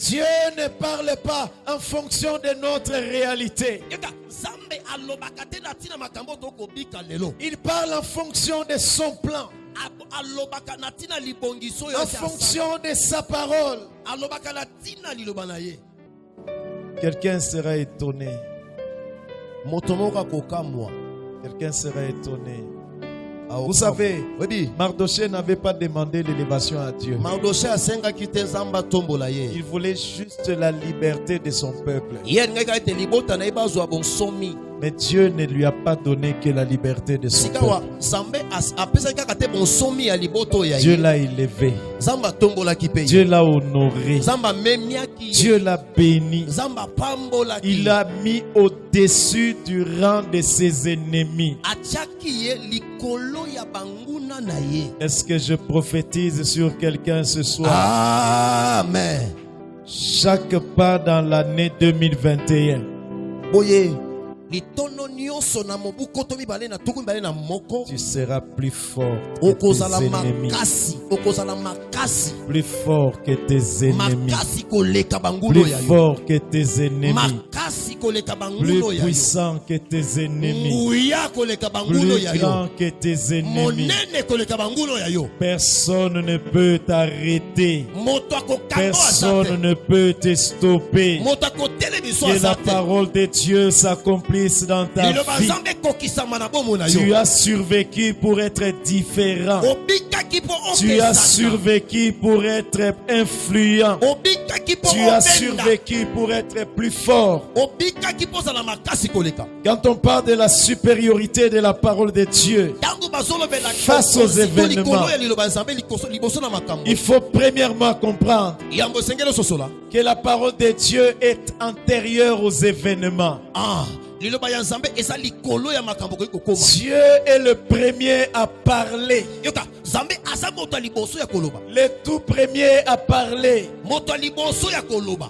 Dieu ne parle pas en fonction de notre réalité. Il parle en fonction de son plan, en fonction de sa parole. Quelqu'un sera étonné. Quelqu'un sera étonné. Vous savez, Mardochée n'avait pas demandé l'élévation à Dieu. Il voulait juste la liberté de son peuple. Mais Dieu ne lui a pas donné que la liberté de son peuple. Dieu l'a élevé. Dieu l'a honoré. Dieu l'a béni. Il l'a mis au-dessus du rang de ses ennemis. Est-ce que je prophétise sur quelqu'un ce soir? Amen. Chaque pas dans l'année 2021. Tu seras plus fort que tes ennemis. Plus fort que tes ennemis. Plus fort que tes ennemis. Plus puissant que tes ennemis. Plus grand que tes ennemis. Personne ne peut t'arrêter. Personne ne peut te stopper. Que la parole de Dieu s'accomplisse dans ta vie. Tu as survécu pour être différent. Tu as survécu pour être influent. Tu as survécu pour être plus fort. Quand on parle de la supériorité de la parole de Dieu face aux événements, il faut premièrement comprendre que la parole de Dieu est antérieure aux événements. Dieu est le premier à parler. Le tout premier à parler.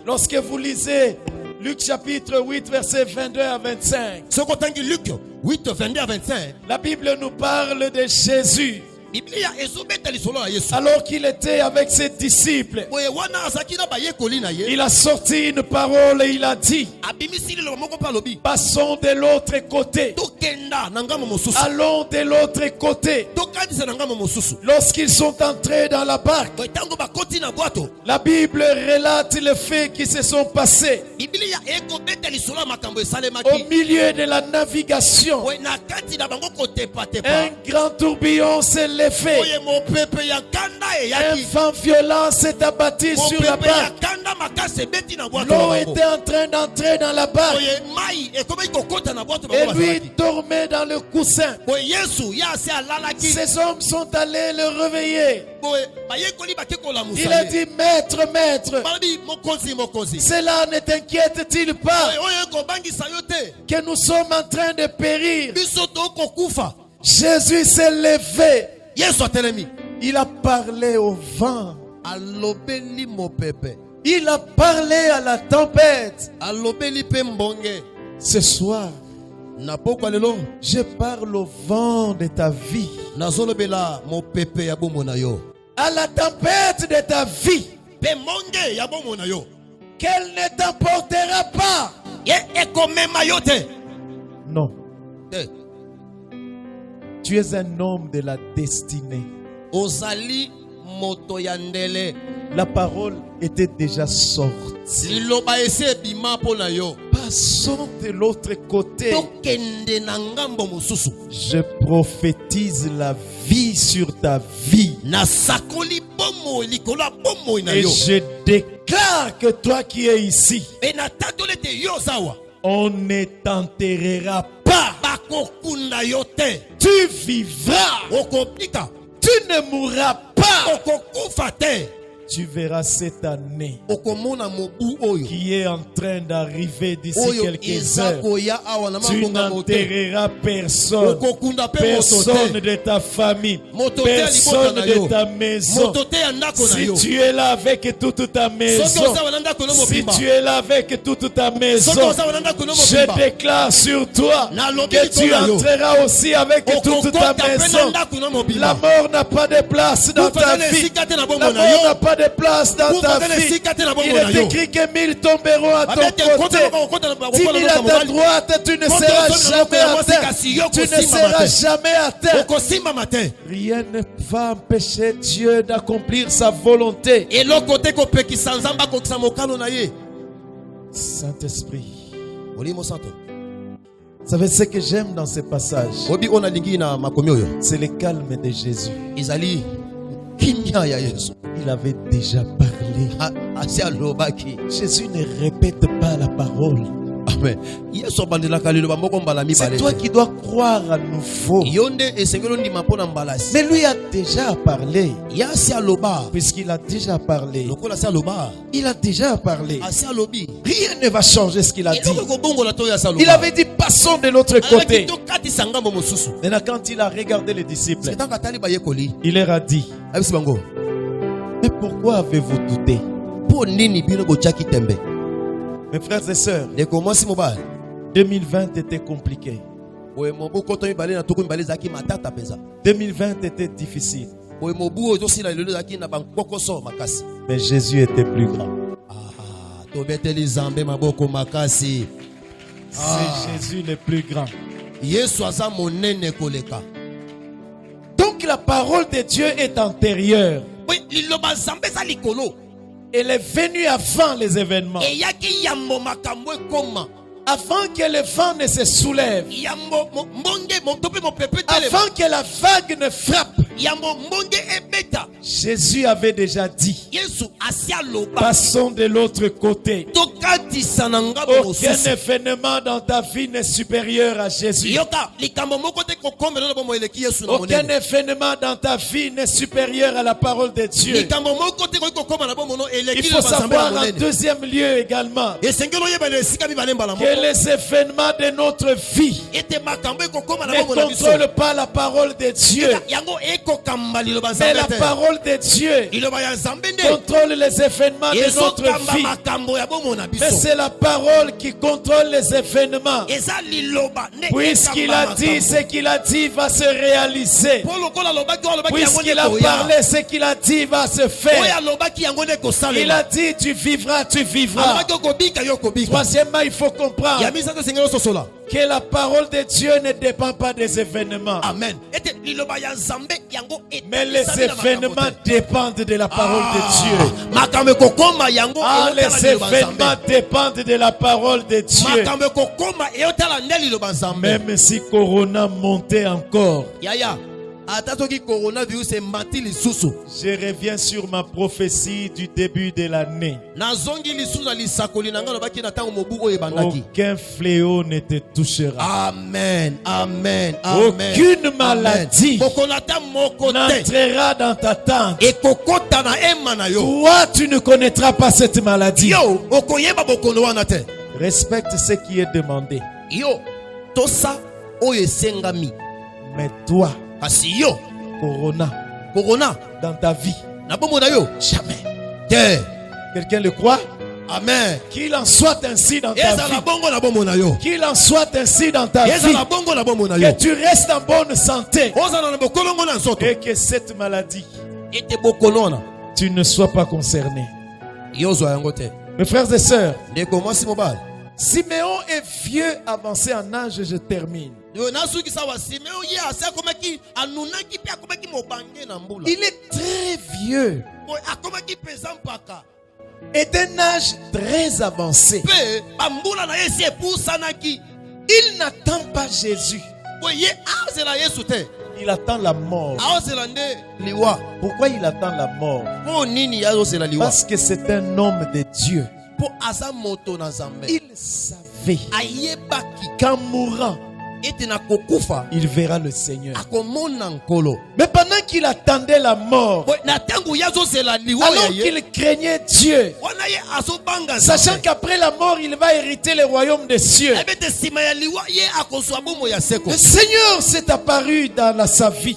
Lorsque vous lisez Luc chapitre 8 verset 22 à 25. La Bible nous parle de Jésus. Alors qu'il était avec ses disciples, il a sorti une parole et il a dit: passons de l'autre côté. Allons de l'autre côté. Lorsqu'ils sont entrés dans la barque, la Bible relate les faits qui se sont passés. Au milieu de la navigation, un grand tourbillon s'est levé. Un vent violent s'est abattu sur la barque. L'eau était en train d'entrer dans la barque. Et lui dormait dans le coussin. Ces hommes sont allés le réveiller. Il a dit: maître, maître, cela ne t'inquiète-t-il pas que nous sommes en train de périr? Jésus s'est levé. Il a parlé au vent. Il a parlé à la tempête. Ce soir, je parle au vent de ta vie, à la tempête de ta vie, qu'elle ne t'emportera pas. Non. Tu es un homme de la destinée. La parole était déjà sortie. Passons de l'autre côté. Je prophétise la vie sur ta vie. Et je déclare que toi qui es ici, on ne t'enterrera pas. Tu vivras. Tu ne mourras pas. Tu verras cette année qui est en train d'arriver d'ici quelques heures. Tu n'enterreras personne. Personne de ta famille. Personne de ta maison. Si tu es là avec toute ta maison. Si tu es là avec toute ta maison, je déclare sur toi que tu entreras aussi avec toute ta maison. La mort n'a pas de place dans ta vie. La mort n'a pas de place dans ta vie. Il est écrit que 1000 tomberont à ton côté, 10 000 à ta droite, tu ne seras jamais atteint. Tu ne seras jamais atteint. Rien ne va empêcher Dieu d'accomplir sa volonté. Saint-Esprit. Vous savez ce que j'aime dans ce passage? C'est le calme de Jésus. Il avait déjà parlé. Jésus ne répète pas la parole. Amen. C'est toi qui dois croire à nouveau. Mais lui a déjà parlé. Puisqu'il a déjà parlé. Il a déjà parlé. Rien ne va changer ce qu'il a dit. Il avait dit passons de l'autre côté. Maintenant quand il a regardé les disciples, il leur a dit, mais pourquoi avez-vous douté? Mes frères et sœurs, 2020 était compliqué. 2020 était difficile. Mais Jésus était plus grand. C'est Jésus le plus grand. Donc la parole de Dieu est antérieure. Elle est venue avant les événements. Avant que le vent ne se soulève. Avant que la vague ne frappe. Jésus avait déjà dit, passons de l'autre côté. Aucun événement dans ta vie n'est supérieur à Jésus. Aucun événement dans ta vie n'est supérieur à la parole de Dieu. Il faut savoir en deuxième lieu également que les événements de notre vie ne contrôlent pas la parole de Dieu. Mais la parole de Dieu contrôle les événements de notre vie. Mais c'est la parole qui contrôle les événements. Puisqu'il a dit, ce qu'il a dit va se réaliser. Puisqu'il a parlé, ce qu'il a dit va se faire. Il a dit, tu vivras, tu vivras. Troisièmement, il faut comprendre que la parole de Dieu ne dépend pas des événements. Amen. Mais les événements dépendent de la parole de Dieu. Les événements dépendent de la parole de Dieu. Même si Corona montait encore. Je reviens sur ma prophétie du début de l'année. Aucun fléau ne te touchera. Amen. Amen. Aucune maladie n'entrera dans ta tente. Toi, tu ne connaîtras pas cette maladie. Respecte ce qui est demandé. Mais toi, Corona dans ta vie, jamais. Quelqu'un le croit? Amen. Qu'il en soit ainsi dans ta vie. Qu'il en soit ainsi dans ta vie. Que tu restes en bonne santé. Et que cette maladie, tu ne sois pas concerné. Mes frères et sœurs, Siméon est vieux, avancé en âge, je termine. Il est très vieux et d'un âge très avancé. Il n'attend pas Jésus. Il attend la mort. Pourquoi il attend la mort? Parce que c'est un homme de Dieu. Il savait qu'en mourant, il verra le Seigneur. Mais pendant qu'il attendait la mort, alors qu'il craignait Dieu, sachant qu'après la mort il va hériter le royaume des cieux, le Seigneur s'est apparu dans sa vie.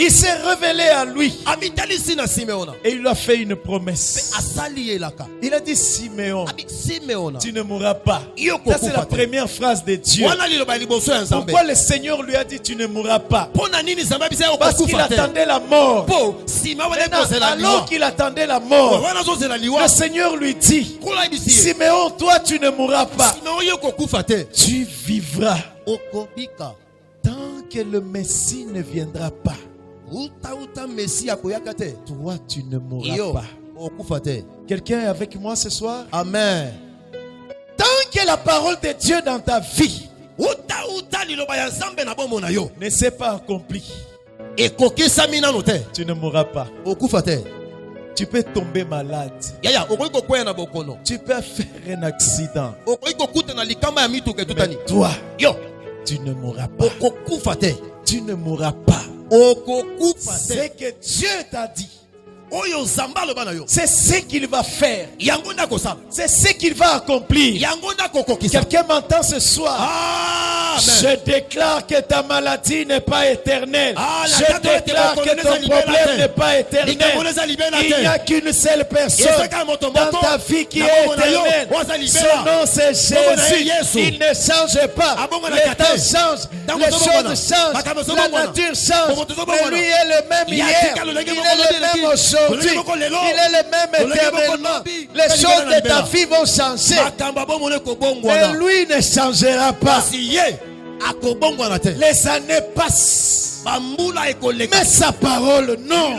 Il s'est révélé à lui. Amitalisi na Simeona. Et il lui a fait une promesse. Asali elaka. Il a dit, Siméon, Simeona. tu ne mourras pas. Yoko Ça, c'est la kufate. première phrase de Dieu. Wana liloba liboso ya Nzambe. Pourquoi le Seigneur lui a dit, tu ne mourras pas? Pona nini Nzambe bisa Parce qu'il okufate. attendait la mort. Po sima wana Maintenant, kozela alors liwa. qu'il attendait la mort, Wana zozela liwa. le Seigneur lui dit, Kula ibisi. Siméon, toi, tu ne mourras pas. Simeon yoko kufate. Tu vivras Okobika. tant que le Messie ne viendra pas. Uta Messi akoyaka te. Toi, tu ne mourras Yo pas. okufate. Quelqu'un est avec moi ce soir? Amen. Tant que la parole de Dieu dans ta vie Uta liloba ya Nzambe na bombo na yo. ne s'est pas accomplie, Ekokisa mina no te. tu ne mourras pas. Okufate. Tu peux tomber malade. Yaya okoki kokwea na bokono. Tu peux faire un accident. Okoki kokuta na likamba ya mituka Mais etutani. toi, Yo tu ne mourras pas. okokufate. Tu ne mourras pas. Okokufate. C'est que Dieu t'a dit. Oyo Nzambe aloba na yo. C'est ce qu'il va faire. Yango ndako sala. C'est ce qu'il va accomplir. Yango ndako kokisa. Quelqu'un m'entend ce soir? Amen. Je déclare que ta maladie n'est pas éternelle. Ah, la Je date est déclare que reconnue, ton ça libère la problème terre. n'est pas éternel. Il n'y a qu'une seule personne dans ta vie qui est éternelle. Son nom c'est Jésus. Il ne change pas. Les temps changent. Les choses changent. La nature change. Mais lui est le même hier. Il est le même aujourd'hui. Il est le même éternellement. Les choses de ta vie vont changer. Mais lui ne changera pas. Les années passent. Mais sa parole, non.